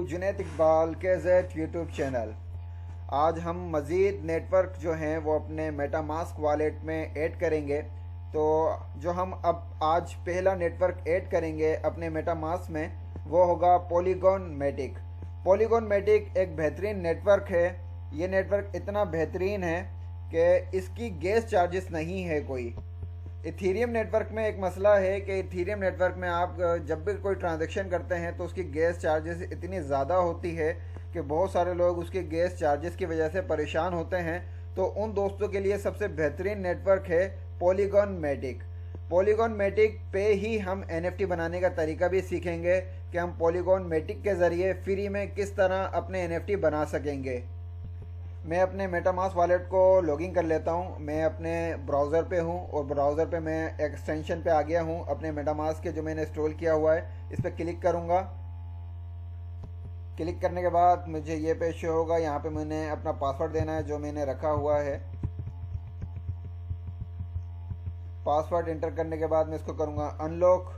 Junaid Iqbal KZ YouTube channel. आज हम मज़ीद नेटवर्क जो हैं वो अपने मेटामास्क वॉलेट में ऐड करेंगे। तो जो हम अब आज पहला नेटवर्क ऐड करेंगे अपने मेटामास्क में वो होगा पॉलीगॉन मैटिक। पॉलीगॉन मैटिक एक बेहतरीन नेटवर्क है। ये नेटवर्क इतना बेहतरीन है कि इसकी गैस चार्जेस नहीं है कोई। इथीरियम नेटवर्क में एक मसला है कि इथीरियम नेटवर्क में आप जब भी कोई ट्रांजैक्शन करते हैं तो उसकी गैस चार्जेस इतनी ज़्यादा होती है कि बहुत सारे लोग उसके गैस चार्जेस की वजह से परेशान होते हैं। तो उन दोस्तों के लिए सबसे बेहतरीन नेटवर्क है पॉलीगॉन मैटिक। पॉलीगॉन मैटिक पे ही हम NFT बनाने का तरीका भी सीखेंगे कि हम पॉलीगॉन मैटिक के ज़रिए फ्री में किस तरह अपने NFT बना सकेंगे। मैं अपने मेटामास्क वॉलेट को लॉगिन कर लेता हूँ। मैं अपने ब्राउज़र पे हूँ और ब्राउज़र पे मैं एक्सटेंशन पे आ गया हूँ अपने मेटामास्क के जो मैंने इंस्टॉल किया हुआ है। इस पर क्लिक करूँगा। क्लिक करने के बाद मुझे ये पेज शो होगा। यहाँ पे मैंने अपना पासवर्ड देना है जो मैंने रखा हुआ है। पासवर्ड एंटर करने के बाद मैं इसको करूँगा अनलॉक।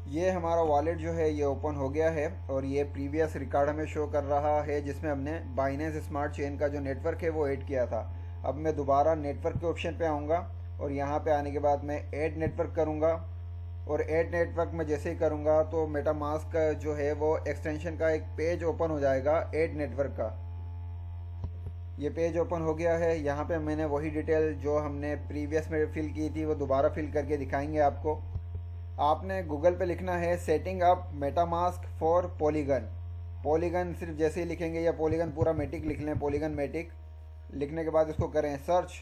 ये हमारा वॉलेट जो है ये ओपन हो गया है और ये प्रीवियस रिकॉर्ड हमें शो कर रहा है जिसमें हमने बाइनेंस स्मार्ट चेन का जो नेटवर्क है वो ऐड किया था। अब मैं दोबारा नेटवर्क के ऑप्शन पे आऊँगा और यहाँ पे आने के बाद मैं ऐड नेटवर्क करूँगा। और ऐड नेटवर्क में जैसे ही करूँगा तो मेटामास्क का जो है वो एक्सटेंशन का एक पेज ओपन हो जाएगा ऐड नेटवर्क का। ये पेज ओपन हो गया है। यहाँ पे मैंने वही डिटेल जो हमने प्रीवियस में फिल की थी वो दोबारा फिल करके दिखाएंगे आपको। आपने गूगल पे लिखना है setting up MetaMask for polygon. Polygon सिर्फ जैसे ही लिखेंगे या पॉलीगन पूरा मैटिक लिख लें, पॉलीगन मैटिक लिखने के बाद इसको करें सर्च।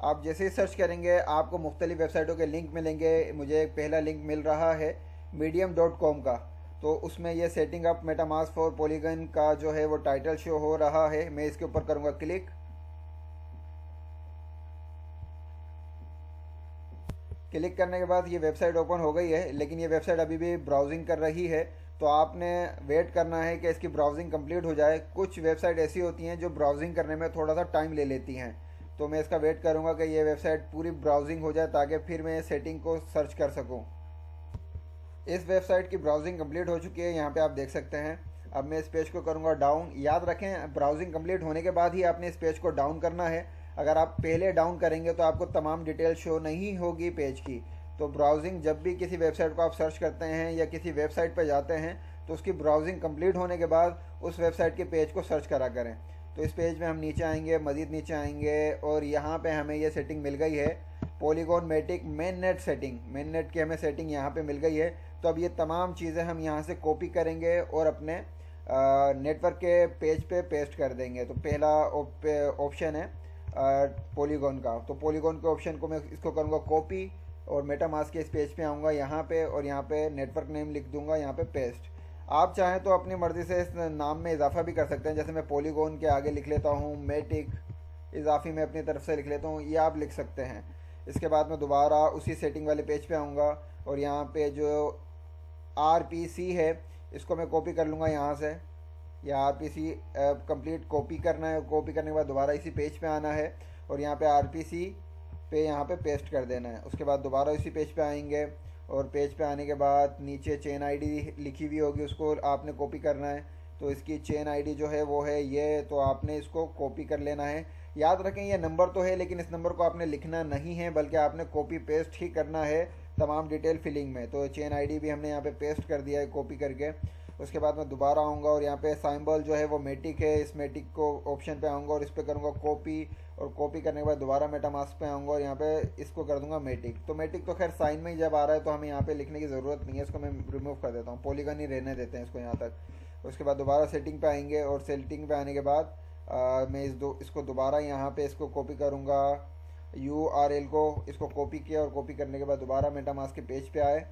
आप जैसे ही सर्च करेंगे आपको मुख्तलिफ वेबसाइटों के लिंक मिलेंगे। मुझे एक पहला लिंक मिल रहा है medium.com का, तो उसमें ये setting up MetaMask for polygon का जो है वो टाइटल शो हो रहा है। मैं इसके ऊपर करूँगा क्लिक। क्लिक करने के बाद ये वेबसाइट ओपन हो गई है, लेकिन ये वेबसाइट अभी भी ब्राउजिंग कर रही है। तो आपने वेट करना है कि इसकी ब्राउजिंग कंप्लीट हो जाए। कुछ वेबसाइट ऐसी होती हैं जो ब्राउजिंग करने में थोड़ा सा टाइम ले लेती हैं, तो मैं इसका वेट करूंगा कि ये वेबसाइट पूरी ब्राउजिंग हो जाए ताकि फिर मैं सेटिंग को सर्च कर सकूं। इस वेबसाइट की ब्राउजिंग कंप्लीट हो चुकी है, यहाँ पे आप देख सकते हैं। अब मैं इस पेज को करूँगा डाउन। याद रखें ब्राउजिंग कंप्लीट होने के बाद ही आपने इस पेज को डाउन करना है। अगर आप पहले डाउन करेंगे तो आपको तमाम डिटेल शो नहीं होगी पेज की। तो ब्राउजिंग जब भी किसी वेबसाइट को आप सर्च करते हैं या किसी वेबसाइट पर जाते हैं तो उसकी ब्राउजिंग कंप्लीट होने के बाद उस वेबसाइट के पेज को सर्च करा करें। तो इस पेज में हम नीचे आएंगे, मज़ीद नीचे आएंगे और यहाँ पे हमें ये सेटिंग मिल गई है Polygon Matic mainnet setting. Mainnet की हमें सेटिंग यहाँ पे मिल गई है। तो अब ये तमाम चीज़ें हम यहाँ से कॉपी करेंगे और अपने नेटवर्क के पेज पे पेस्ट कर देंगे। तो पहला ऑप्शन है पॉलीगॉन का, तो पॉलीगॉन के ऑप्शन को मैं इसको करूँगा कॉपी और मेटामास्क के इस पेज पे आऊँगा यहाँ पे और यहाँ पे नेटवर्क नेम लिख दूँगा यहाँ पे पेस्ट। आप चाहें तो अपनी मर्ज़ी से इस नाम में इजाफा भी कर सकते हैं। जैसे मैं पॉलीगॉन के आगे लिख लेता हूँ मैटिक, इजाफी मैं अपनी तरफ से लिख लेता हूँ, ये आप लिख सकते हैं। इसके बाद मैं दोबारा उसी सेटिंग वाले पेज पे आऊँगा और यहाँ पे जो RPC है इसको मैं कॉपी कर लूँगा यहाँ से। या RPC कंप्लीट कॉपी करना है। कॉपी करने के बाद दोबारा इसी पेज पे आना है और यहाँ पे RPC पे यहाँ पे पेस्ट कर देना है। उसके बाद दोबारा इसी पेज पे आएंगे और पेज पे आने के बाद नीचे चेन ID लिखी हुई होगी, उसको आपने कॉपी करना है। तो इसकी चेन ID जो है वो है ये, तो आपने इसको कॉपी कर लेना है। याद रखें ये नंबर तो है लेकिन इस नंबर को आपने लिखना नहीं है बल्कि आपने कॉपी पेस्ट ही करना है तमाम डिटेल फिलिंग में। तो चेन ID भी हमने यहाँ पे पेस्ट कर दिया है कॉपी करके। उसके बाद मैं दोबारा आऊँगा और यहाँ पे सिंबल जो है वो मैटिक है, इस मैटिक को ऑप्शन पे आऊँगा और इस पर करूँगा कॉपी और कॉपी करने के बाद दोबारा मेटामास्क पे आऊँगा और यहाँ पे इसको कर दूँगा मैटिक। तो मैटिक तो खैर साइन में ही जब आ रहा है तो हमें यहाँ पे लिखने की ज़रूरत नहीं है, इसको मैं रिमूव कर देता हूँ। पॉलीगन ही रहने देते हैं इसको यहाँ तक। उसके बाद दोबारा सेटिंग पे आएंगे और सेटिंग पे आने के बाद मैं इसको दोबारा यहाँ पे इसको कॉपी करूँगा URL को। इसको कॉपी किया और कॉपी करने के बाद दोबारा मेटामास्क के पेज पे आए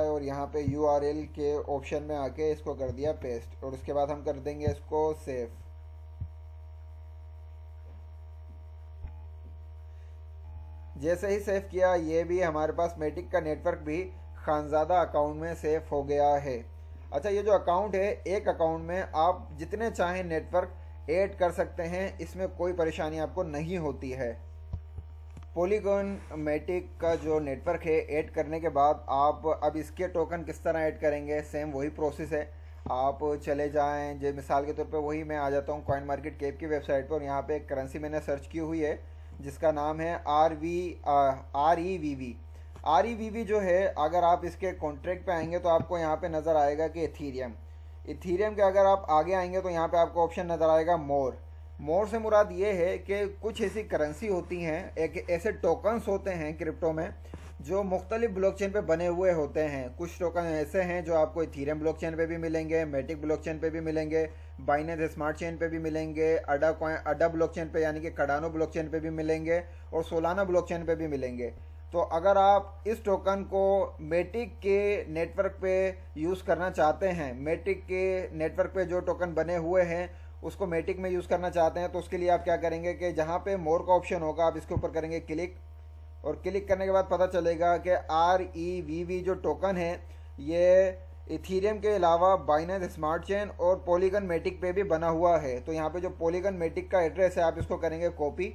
और यहाँ पे URL के ऑप्शन में आके इसको कर दिया पेस्ट और उसके बाद हम कर देंगे इसको सेव। जैसे ही सेव किया ये भी हमारे पास मैटिक का नेटवर्क भी खानज़ादा अकाउंट में सेव हो गया है। अच्छा, ये जो अकाउंट है एक अकाउंट में आप जितने चाहें नेटवर्क ऐड कर सकते हैं, इसमें कोई परेशानी आपको नहीं होती है। पॉलीगॉन मैटिक का जो नेटवर्क है ऐड करने के बाद आप अब इसके टोकन किस तरह ऐड करेंगे, सेम वही प्रोसेस है। आप चले जाएं, जो मिसाल के तौर पे वही मैं आ जाता हूँ कॉइन मार्केट कैप की वेबसाइट पर, और यहाँ पे एक करेंसी मैंने सर्च की हुई है जिसका नाम है REVV जो है। अगर आप इसके कॉन्ट्रैक्ट पे आएंगे तो आपको यहाँ पे नज़र आएगा कि इथीरियम के अगर आप आगे आएंगे तो यहाँ पे आपको ऑप्शन नज़र आएगा मोर से मुराद ये है कि कुछ ऐसी करेंसी होती हैं, एक ऐसे टोकन्स होते हैं क्रिप्टो में जो मुख्तलिफ ब्लॉकचेन पे बने हुए होते हैं। कुछ टोकन ऐसे हैं जो आपको इथीरियम ब्लॉकचेन पे भी मिलेंगे, मैटिक ब्लॉकचेन पे भी मिलेंगे, बाइनेंस स्मार्ट चेन पे भी मिलेंगे, अडा ब्लॉकचेन पे यानी कि कार्डानो ब्लॉकचेन पे भी मिलेंगे, और सोलाना ब्लॉकचेन पे भी मिलेंगे। तो अगर आप इस टोकन को मैटिक के नेटवर्क पे यूज़ करना चाहते हैं, मैटिक के नेटवर्क पे जो टोकन बने हुए हैं उसको मैटिक में यूज़ करना चाहते हैं, तो उसके लिए आप क्या करेंगे कि जहाँ पे मोर का ऑप्शन होगा आप इसके ऊपर करेंगे क्लिक, और क्लिक करने के बाद पता चलेगा कि REVV जो टोकन है ये इथीरियम के अलावा बाइनेंस स्मार्ट चेन और पॉलीगन मैटिक पे भी बना हुआ है। तो यहाँ पे जो पॉलीगन मैटिक का एड्रेस है आप इसको करेंगे कॉपी।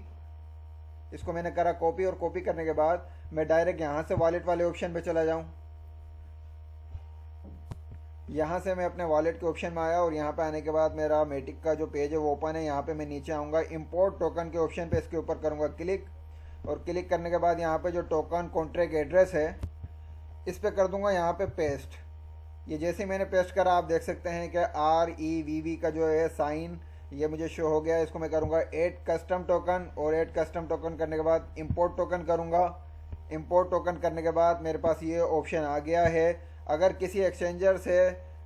इसको मैंने करा कॉपी, और कॉपी करने के बाद मैं डायरेक्ट यहाँ से वॉलेट वाले ऑप्शन पे चला जाऊँ। यहाँ से मैं अपने वॉलेट के ऑप्शन में आया, और यहाँ पे आने के बाद मेरा मैटिक का जो पेज है वो ओपन है। यहाँ पे मैं नीचे आऊँगा, इंपोर्ट टोकन के ऑप्शन पे इसके ऊपर करूँगा क्लिक, और क्लिक करने के बाद यहाँ पे जो टोकन कॉन्ट्रैक्ट एड्रेस है इस पे कर दूंगा यहाँ पे पेस्ट। ये जैसे मैंने पेस्ट करा आप देख सकते हैं कि REVV का जो है साइन ये मुझे शो हो गया। इसको मैं करूँगा ऐड कस्टम टोकन, और ऐड कस्टम टोकन करने के बाद इंपोर्ट टोकन करूँगा। इंपोर्ट टोकन करने के बाद मेरे पास ये ऑप्शन आ गया है। अगर किसी एक्सचेंजर से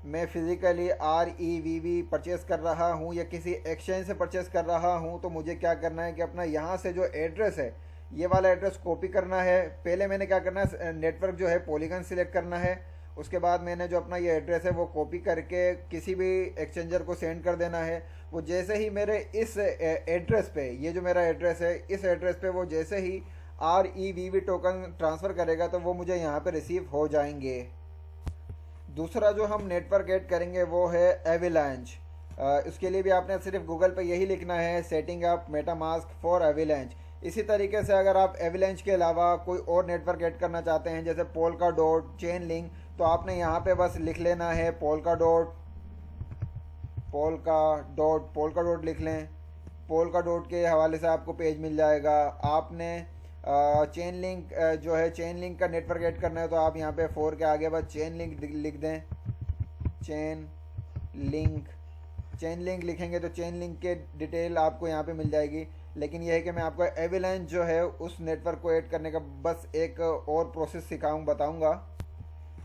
मैं फ़िज़िकली REVV परचेज़ कर रहा हूँ या किसी एक्सचेंज से परचेज़ कर रहा हूँ तो मुझे क्या करना है कि अपना यहाँ से जो एड्रेस है ये वाला एड्रेस कॉपी करना है। पहले मैंने क्या करना है, नेटवर्क जो है पॉलीगन सिलेक्ट करना है। उसके बाद मैंने जो अपना ये एड्रेस है वो कॉपी करके किसी भी एक्सचेंजर को सेंड कर देना है। वो जैसे ही मेरे इस एड्रेस पे, ये जो मेरा एड्रेस है इस एड्रेस पे वो जैसे ही REVV टोकन ट्रांसफ़र करेगा तो वो मुझे यहाँ पे रिसीव हो जाएंगे। दूसरा जो हम नेटवर्क ऐड करेंगे वो है एविलांच। इसके लिए भी आपने सिर्फ गूगल पे यही लिखना है, सेटिंग अप मेटामास्क फॉर एविलांच। इसी तरीके से अगर आप एविलांच के अलावा कोई और नेटवर्क ऐड करना चाहते हैं जैसे पोल्का डॉट, चेन लिंक, तो आपने यहाँ पे बस लिख लेना है पोल्का डॉट लिख लें। पोल्का डॉट के हवाले से आपको पेज मिल जाएगा। आपने चेन लिंक जो है चेन लिंक का नेटवर्क ऐड करना है तो आप यहाँ पे 4 के आगे बस चेन लिंक लिख दें। चेन लिंक लिखेंगे तो चेन लिंक के डिटेल आपको यहाँ पे मिल जाएगी। लेकिन यह है कि मैं आपको एविलांच जो है उस नेटवर्क को ऐड करने का बस एक और प्रोसेस बताऊंगा।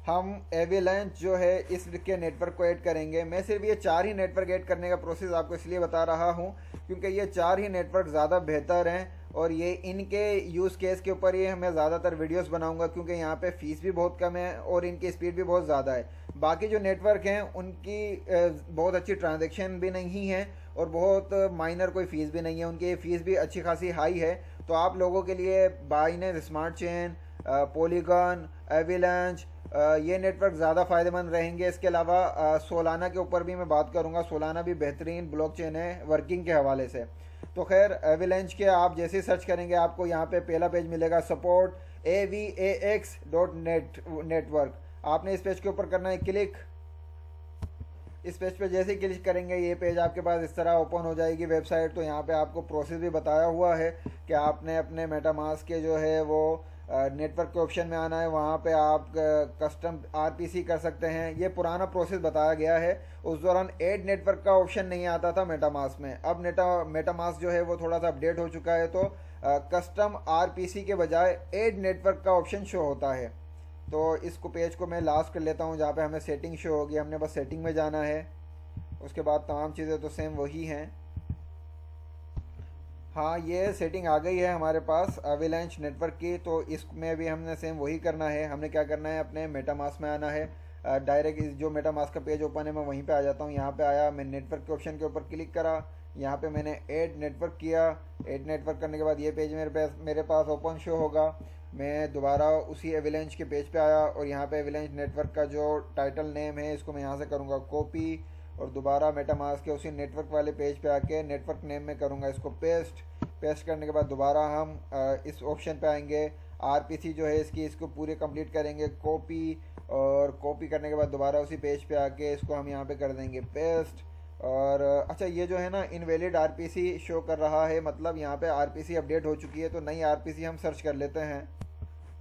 हम एविलांच जो है इसके नेटवर्क को ऐड करेंगे। मैं सिर्फ ये 4 ही नेटवर्क ऐड करने का प्रोसेस आपको इसलिए बता रहा हूँ क्योंकि ये 4 ही नेटवर्क ज़्यादा बेहतर हैं, और ये इनके यूज़ केस के ऊपर ही मैं ज़्यादातर वीडियोस बनाऊंगा क्योंकि यहाँ पे फ़ीस भी बहुत कम है और इनकी स्पीड भी बहुत ज़्यादा है। बाकी जो नेटवर्क हैं उनकी बहुत अच्छी ट्रांजैक्शन भी नहीं है और बहुत माइनर कोई फ़ीस भी नहीं है, उनकी फ़ीस भी अच्छी खासी हाई है। तो आप लोगों के लिए बाइनेंस स्मार्ट चेन, पॉलीगॉन, एविलांच ये नेटवर्क ज़्यादा फ़ायदेमंद रहेंगे। इसके अलावा सोलाना के ऊपर भी मैं बात करूँगा। सोलाना भी बेहतरीन ब्लॉकचेन है वर्किंग के हवाले से। तो खैर एविलांच के आप जैसे ही सर्च करेंगे आपको यहाँ पे पहला पेज मिलेगा सपोर्ट avax.net नेटवर्क। आपने इस पेज के ऊपर करना है क्लिक। इस पेज पे जैसे ही क्लिक करेंगे ये पेज आपके पास इस तरह ओपन हो जाएगी वेबसाइट। तो यहाँ पे आपको प्रोसेस भी बताया हुआ है कि आपने अपने मेटामास्क के जो है वो नेटवर्क के ऑप्शन में आना है, वहाँ पे आप कस्टम RPC कर सकते हैं। ये पुराना प्रोसेस बताया गया है। उस दौरान ऐड नेटवर्क का ऑप्शन नहीं आता था मेटामास्क में। अब मेटामास्क जो है वो थोड़ा सा अपडेट हो चुका है तो कस्टम RPC के बजाय ऐड नेटवर्क का ऑप्शन शो होता है। तो इसको पेज को मैं लास्ट कर लेता हूँ जहाँ पे हमें सेटिंग शो होगी। हमने बस सेटिंग में जाना है, उसके बाद तमाम चीज़ें तो सेम वही हैं। हाँ ये सेटिंग आ गई है हमारे पास एविलांच नेटवर्क की। तो इसमें भी हमने सेम वही करना है। हमने क्या करना है, अपने मेटामास्क में आना है। डायरेक्ट इस जो मेटामास्क का पेज ओपन है मैं वहीं पे आ जाता हूँ। यहाँ पे आया, मैं नेटवर्क के ऑप्शन के ऊपर क्लिक करा, यहाँ पे मैंने ऐड नेटवर्क किया। ऐड नेटवर्क करने के बाद ये पेज मेरे पास ओपन शो होगा। मैं दोबारा उसी एविलांच के पेज पे आया और यहाँ पे एविलांच नेटवर्क का जो टाइटल नेम है इसको मैं यहाँ से करूँगा कॉपी, और दोबारा मेटामास्क के उसी नेटवर्क वाले पेज पे आके नेटवर्क नेम में करूँगा इसको पेस्ट। पेस्ट करने के बाद दोबारा हम इस ऑप्शन पे आएंगे, आरपीसी जो है इसकी, इसको पूरे कंप्लीट करेंगे कॉपी, और कॉपी करने के बाद दोबारा उसी पेज पे आके इसको हम यहाँ पे कर देंगे पेस्ट। और अच्छा, ये जो है ना इनवैलिड आरपीसी शो कर रहा है, मतलब यहाँ पे आरपीसी अपडेट हो चुकी है, तो नई आरपीसी हम सर्च कर लेते हैं।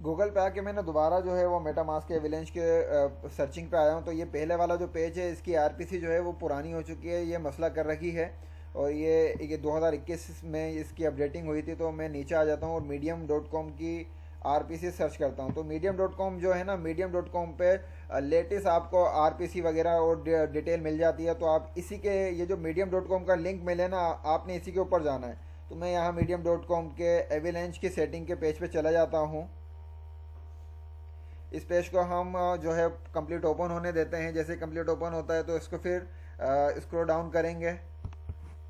गूगल पे आके मैंने दोबारा जो है वो मेटामास्क के एविलेंस के सर्चिंग पे आया हूँ, तो ये पहले वाला जो पेज है इसकी आरपीसी जो है वो पुरानी हो चुकी है, ये मसला कर रही है। और ये 2021 में इसकी अपडेटिंग हुई थी। तो मैं नीचे आ जाता हूँ और medium.com की आरपीसी सर्च करता हूँ। तो medium.com जो है ना, medium.com पे लेटेस्ट आपको आरपीसी वगैरह और डिटेल मिल जाती है। तो आप इसी के, ये जो medium.com का लिंक मिले ना, आपने इसी के ऊपर जाना है। तो मैं यहाँ medium.com के एविलेंस की सेटिंग के पेज पे चला जाता हूँ। इस पेज को हम जो है कंप्लीट ओपन होने देते हैं। जैसे कंप्लीट ओपन होता है तो इसको फिर स्क्रॉल डाउन करेंगे।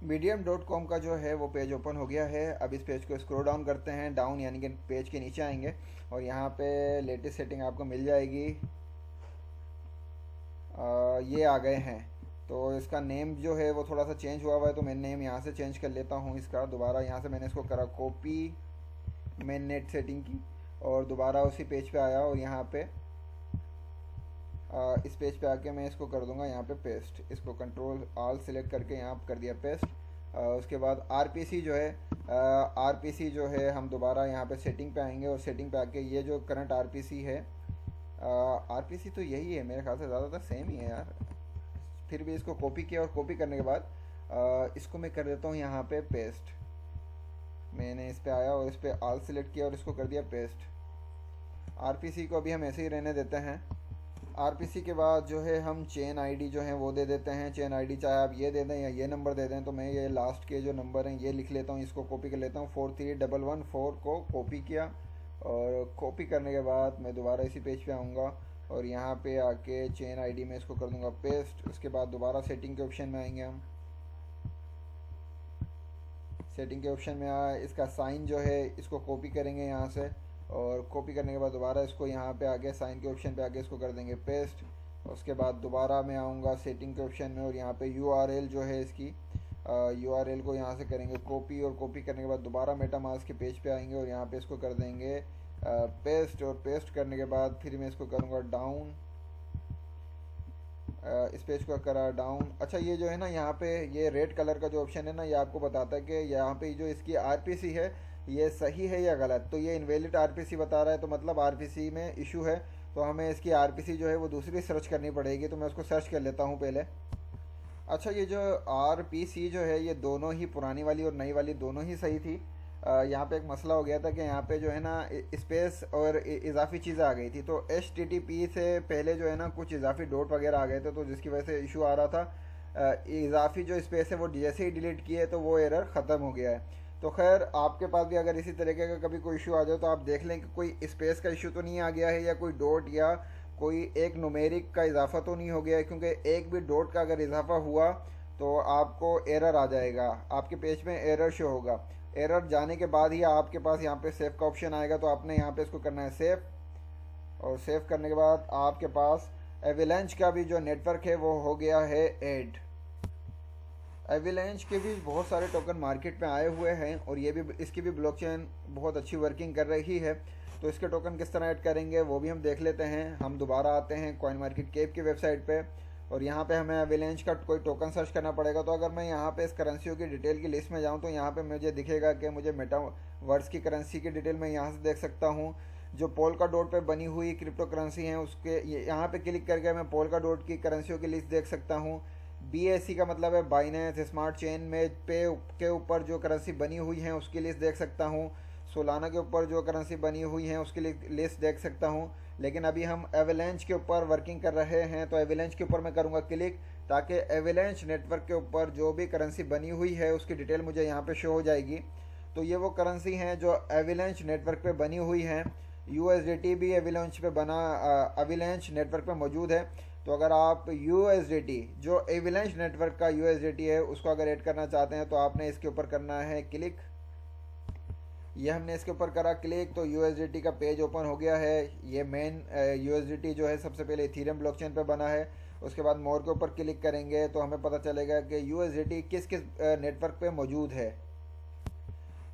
medium.com का जो है वो पेज ओपन हो गया है। अब इस पेज को स्क्रॉल डाउन करते हैं, डाउन यानी कि पेज के नीचे आएंगे और यहाँ पे लेटेस्ट सेटिंग आपको मिल जाएगी। ये आ गए हैं। तो इसका नेम जो है वो थोड़ा सा चेंज हुआ है, तो मैं नेम यहाँ से चेंज कर लेता हूँ इसका। दोबारा यहाँ से मैंने इसको करा कॉपी मेन नेट सेटिंग की, और दोबारा उसी पेज पे आया और यहाँ पे इस पेज पे आके मैं इसको कर दूंगा यहाँ पे पेस्ट। इसको कंट्रोल ऑल सेलेक्ट करके यहाँ कर दिया पेस्ट। उसके बाद आरपीसी जो है, आरपीसी जो है हम दोबारा यहाँ पे सेटिंग पे आएंगे और सेटिंग पे आके ये जो करंट आरपीसी है, आरपीसी तो यही है मेरे ख्याल से, ज़्यादातर सेम ही है यार। फिर भी इसको कॉपी किया और कॉपी करने के बाद इसको मैं कर देता हूँ यहाँ पे पेस्ट। मैंने इस पे आया और इस पे ऑल सेलेक्ट किया और इसको कर दिया पेस्ट। आरपीसी को अभी हम ऐसे ही रहने देते हैं। आरपीसी के बाद जो है हम चेन आईडी जो है वो दे देते हैं। चेन आईडी चाहे आप ये दे दें या ये नंबर दे दें। तो मैं ये लास्ट के जो नंबर हैं ये लिख लेता हूँ, इसको कॉपी कर लेता हूँ। 43114 को कॉपी किया और कॉपी करने के बाद मैं दोबारा इसी पेज पे आऊँगा और यहाँ पे आके चेन आईडी में इसको कर दूँगा पेस्ट। उसके बाद दोबारा सेटिंग के ऑप्शन में आएंगे हम। सेटिंग के ऑप्शन में इसका साइन जो है इसको कॉपी करेंगे यहाँ से, और कॉपी करने के बाद दोबारा इसको यहाँ पे आगे साइन के ऑप्शन पे आगे इसको कर देंगे पेस्ट। उसके बाद दोबारा मैं आऊँगा सेटिंग के ऑप्शन में और यहाँ पे यूआरएल जो है इसकी, यूआरएल को यहाँ से करेंगे कॉपी, और कॉपी करने के बाद दोबारा मेटामास्क के पेज पे आएंगे और यहाँ पे इसको कर देंगे पेस्ट। और पेस्ट करने के बाद फिर मैं इसको करूँगा डाउन। इस पेज को करा डाउन। अच्छा, ये जो है ना यहाँ पे ये रेड कलर का जो ऑप्शन है ना, ये आपको बताता है कि यहाँ पे जो इसकी आरपीसी है ये सही है या गलत। तो ये इनवैलिड आरपीसी बता रहा है, तो मतलब आरपीसी में इशू है। तो हमें इसकी आरपीसी जो है वो दूसरी सर्च करनी पड़ेगी। तो मैं उसको सर्च कर लेता हूँ पहले। अच्छा, ये जो आरपीसी जो है ये दोनों ही, पुरानी वाली और नई वाली दोनों ही सही थी। यहाँ पे एक मसला हो गया था कि यहाँ पे जो है ना स्पेस और इजाफी चीज़ें आ गई थी। तो HTTP से पहले जो है ना कुछ इजाफी डॉट वगैरह आ गए थे, तो जिसकी वजह से इशू आ रहा था। इजाफी जो स्पेस है वो जैसे ही डिलीट किए तो वो एरर ख़त्म हो गया है। तो खैर, आपके पास भी अगर इसी तरीके का कभी कोई इशू आ जाए तो आप देख लें कि कोई स्पेस का इशू तो नहीं आ गया है, या कोई डॉट या कोई एक न्यूमेरिक का इजाफा तो नहीं हो गया है। क्योंकि एक भी डॉट का अगर इजाफा हुआ तो आपको एरर आ जाएगा, आपके पेज में एरर शो होगा। एरर जाने के बाद ही आपके पास यहाँ पे सेव का ऑप्शन आएगा। तो आपने यहाँ पे इसको करना है सेव, और सेव करने के बाद आपके पास एविलेंस का भी जो नेटवर्क है वो हो गया है ऐड। एविलेंस के भी बहुत सारे टोकन मार्केट में आए हुए हैं और ये भी, इसकी भी ब्लॉकचेन बहुत अच्छी वर्किंग कर रही है। तो इसके टोकन किस तरह ऐड करेंगे वो भी हम देख लेते हैं। हम दोबारा आते हैं कॉइन मार्केट कैप की वेबसाइट पे और यहाँ पे हमें एविलेंस का कोई टोकन सर्च करना पड़ेगा। तो अगर मैं यहाँ पे इस करेंसियों की डिटेल की लिस्ट में जाऊँ तो यहाँ पे मुझे दिखेगा कि मुझे मेटावर्स की करेंसी की डिटेल मैं यहाँ से देख सकता हूँ। जो पोल्का डॉट पे बनी हुई क्रिप्टो करेंसी हैं उसके यहाँ पे क्लिक करके मैं पोल्का डॉट की करेंसियों की लिस्ट देख सकता हूँ। BSC का मतलब है बाइनेंस स्मार्ट चेन में पे के ऊपर जो करेंसी बनी हुई है उसकी लिस्ट देख सकता हूँ। सोलाना के ऊपर जो करेंसी बनी हुई है उसकी लिस्ट देख सकता हूँ। लेकिन अभी हम एविलेंस के ऊपर वर्किंग कर रहे हैं, तो एविलेंस के ऊपर मैं करूँगा क्लिक, ताकि एविलेंस नेटवर्क के ऊपर जो भी करेंसी बनी हुई है उसकी डिटेल मुझे यहाँ पे शो हो जाएगी। तो ये वो करेंसी हैं जो एविलेंस नेटवर्क पे बनी हुई हैं। USDT भी एविलेंस पे एविलेंस नेटवर्क पे मौजूद है। तो अगर आप USDT जो एविलेंस नेटवर्क का USDT है उसको अगर ऐड करना चाहते हैं तो आपने इसके ऊपर करना है क्लिक। ये हमने इसके ऊपर करा क्लिक तो USDT का पेज ओपन हो गया है। ये मेन USDT जो है सबसे पहले इथेरियम ब्लॉकचेन पे बना है। उसके बाद मोर के ऊपर क्लिक करेंगे तो हमें पता चलेगा कि USDT किस किस नेटवर्क पे मौजूद है।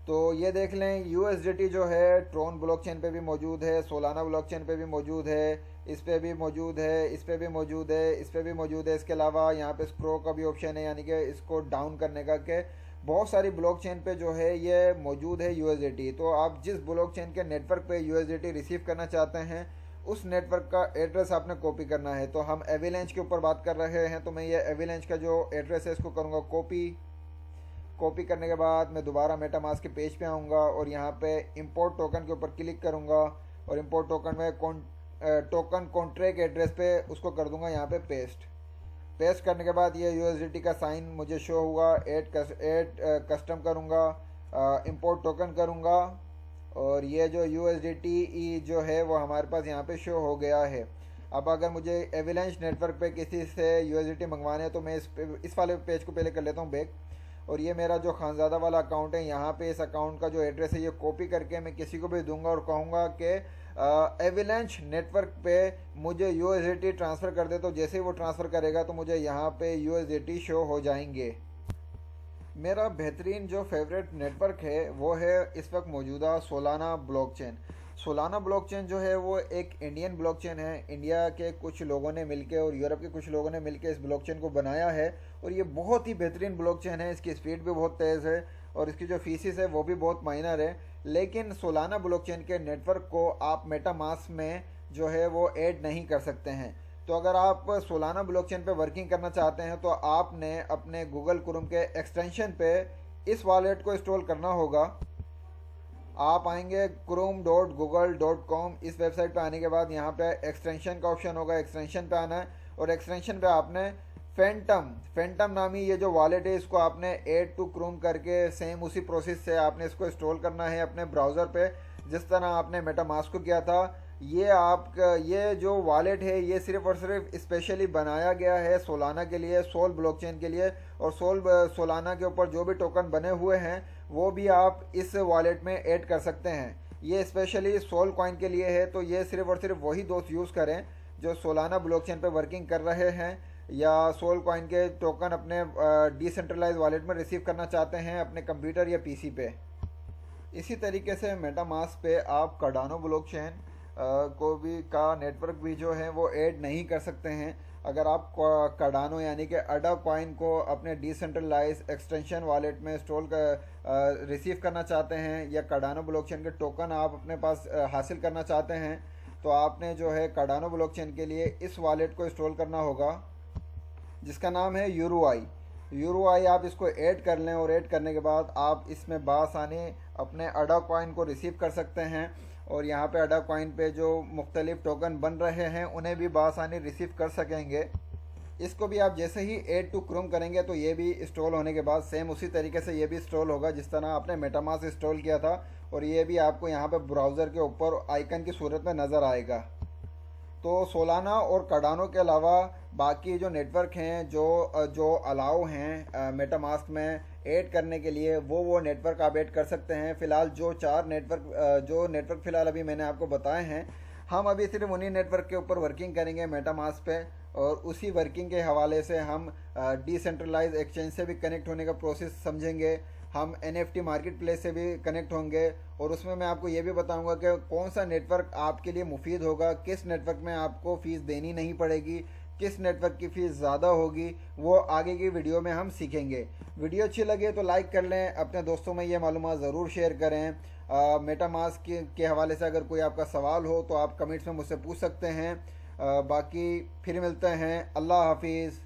तो ये देख लें, यूएसडीटी जो है ट्रोन ब्लॉकचेन पे भी मौजूद है, सोलाना ब्लॉकचेन पे भी मौजूद है, इस पे भी मौजूद है, इस पे भी मौजूद है, इस पे भी मौजूद है। इसके अलावा यहाँ पे स्क्रो का भी ऑप्शन है, यानी कि इसको डाउन करने का, कि बहुत सारी ब्लॉकचेन पे जो है ये मौजूद है यूएसडीटी। तो आप जिस ब्लॉकचेन के नेटवर्क पे यूएसडीटी रिसीव करना चाहते हैं उस नेटवर्क का एड्रेस आपने कॉपी करना है। तो हम एविलेंच के ऊपर बात कर रहे हैं, तो मैं ये एविलेंच का जो एड्रेस है इसको करूँगा कॉपी करने के बाद मैं दोबारा मेटामास्क के पेज पे आऊँगा और यहाँ पे इंपोर्ट टोकन के ऊपर क्लिक करूँगा और इंपोर्ट टोकन में टोकन कॉन्ट्रैक्ट एड्रेस पे उसको कर दूँगा यहाँ पे पेस्ट करने के बाद ये यूएसडीटी का साइन मुझे शो हुआ। ऐड कस्टम करूँगा, इंपोर्ट टोकन करूँगा और ये जो यूएसडीटी जो है वो हमारे पास यहाँ पे शो हो गया है। अब अगर मुझे एविलेंच नेटवर्क पे किसी से यूएसडीटी मंगवाने हैं तो मैं इस वाले पेज को पहले कर लेता हूँ बैक। और ये मेरा जो खानज़ादा वाला अकाउंट है, यहाँ पे इस अकाउंट का जो एड्रेस है ये कॉपी करके मैं किसी को भी दूंगा और कहूँगा कि एविलेंच नेटवर्क पे मुझे यूएसडीटी ट्रांसफ़र कर दे। तो जैसे ही वो ट्रांसफ़र करेगा तो मुझे यहाँ पे यूएसडीटी शो हो जाएंगे। मेरा बेहतरीन जो फेवरेट नेटवर्क है वो है इस वक्त मौजूदा सोलाना ब्लॉकचेन। सोलाना ब्लॉकचेन जो है वो एक इंडियन ब्लॉकचेन है। इंडिया के कुछ लोगों ने मिलके और यूरोप के कुछ लोगों ने मिलके इस ब्लॉकचेन को बनाया है और ये बहुत ही बेहतरीन ब्लॉकचेन है। इसकी स्पीड भी बहुत तेज़ है और इसकी जो फीसिस है वो भी बहुत माइनर है। लेकिन सोलाना ब्लॉकचेन के नेटवर्क को आप मेटामास्क में जो है वो ऐड नहीं कर सकते हैं। तो अगर आप सोलाना ब्लॉकचेन पे वर्किंग करना चाहते हैं तो आपने अपने गूगल क्रोम के एक्सटेंशन पे इस वॉलेट को इंस्टॉल करना होगा। आप आएंगे chrome.google.com, इस वेबसाइट पे आने के बाद यहाँ पे एक्सटेंशन का ऑप्शन होगा, एक्सटेंशन पे आना है और एक्सटेंशन पे आपने फैंटम नामी ये जो वॉलेट है इसको आपने ऐड टू क्रोम करके सेम उसी प्रोसेस से आपने इसको इंस्टॉल करना है अपने ब्राउज़र पे, जिस तरह आपने मेटामास्क को किया था। ये जो वॉलेट है ये सिर्फ और सिर्फ स्पेशली बनाया गया है सोलाना के लिए, सोल ब्लॉकचेन के लिए। और सोलाना के ऊपर जो भी टोकन बने हुए हैं वो भी आप इस वॉलेट में ऐड कर सकते हैं। ये स्पेशली सोल कॉइन के लिए है। तो ये सिर्फ और सिर्फ वही दोस्त यूज़ करें जो सोलाना ब्लॉकचेन पे वर्किंग कर रहे हैं या सोल कॉइन के टोकन अपने डिसेंट्रलाइज वॉलेट में रिसीव करना चाहते हैं अपने कंप्यूटर या पीसी पे। इसी तरीके से मेटामास्क पे आप कार्डानो ब्लॉकचेन का नेटवर्क भी जो है वो ऐड नहीं कर सकते हैं। अगर आप कार्डानो यानी कि अडा कॉइन को अपने डिसेंट्रलाइज एक्सटेंशन वॉलेट में इंस्टॉल रिसीव करना चाहते हैं या कार्डानो ब्लॉकचेन के टोकन आप अपने पास हासिल करना चाहते हैं तो आपने जो है कार्डानो ब्लॉकचेन के लिए इस वॉलेट को इंस्टॉल करना होगा जिसका नाम है यूरोआई। आप इसको ऐड कर लें और ऐड करने के बाद आप इसमें बासानी अपने अडा कॉइन को रिसीव कर सकते हैं और यहाँ पे अडा कॉइन पे जो मुख्तलिफ टोकन बन रहे हैं उन्हें भी बासानी रिसीव कर सकेंगे। इसको भी आप जैसे ही ऐड टू क्रोम करेंगे तो ये भी इंस्टॉल होने के बाद सेम उसी तरीके से ये भी इंस्टॉल होगा जिस तरह आपने मेटामास्क इंस्टॉल किया था और ये भी आपको यहाँ पे ब्राउज़र के ऊपर आइकन की सूरत में नज़र आएगा। तो सोलाना और कार्डानो के अलावा बाकी जो नेटवर्क हैं जो अलाउ हैं मेटामास्क में ऐड करने के लिए वो नेटवर्क आप ऐड कर सकते हैं। फ़िलहाल जो नेटवर्क फ़िलहाल अभी मैंने आपको बताए हैं, हम अभी सिर्फ उन्हीं नेटवर्क के ऊपर वर्किंग करेंगे मेटामास्क पे और उसी वर्किंग के हवाले से हम डिसेंट्रलाइज एक्सचेंज से भी कनेक्ट होने का प्रोसेस समझेंगे। हम NFT मार्केट प्लेस से भी कनेक्ट होंगे और उसमें मैं आपको ये भी बताऊंगा कि कौन सा नेटवर्क आपके लिए मुफीद होगा, किस नेटवर्क में आपको फ़ीस देनी नहीं पड़ेगी, किस नेटवर्क की फ़ीस ज़्यादा होगी, वो आगे की वीडियो में हम सीखेंगे। वीडियो अच्छी लगे तो लाइक कर लें, अपने दोस्तों में ये मालूमात ज़रूर शेयर करें। मेटामास्क के हवाले से अगर कोई आपका सवाल हो तो आप कमेंट्स में मुझसे पूछ सकते हैं। बाकी फिर मिलते हैं। अल्लाह हाफिज़।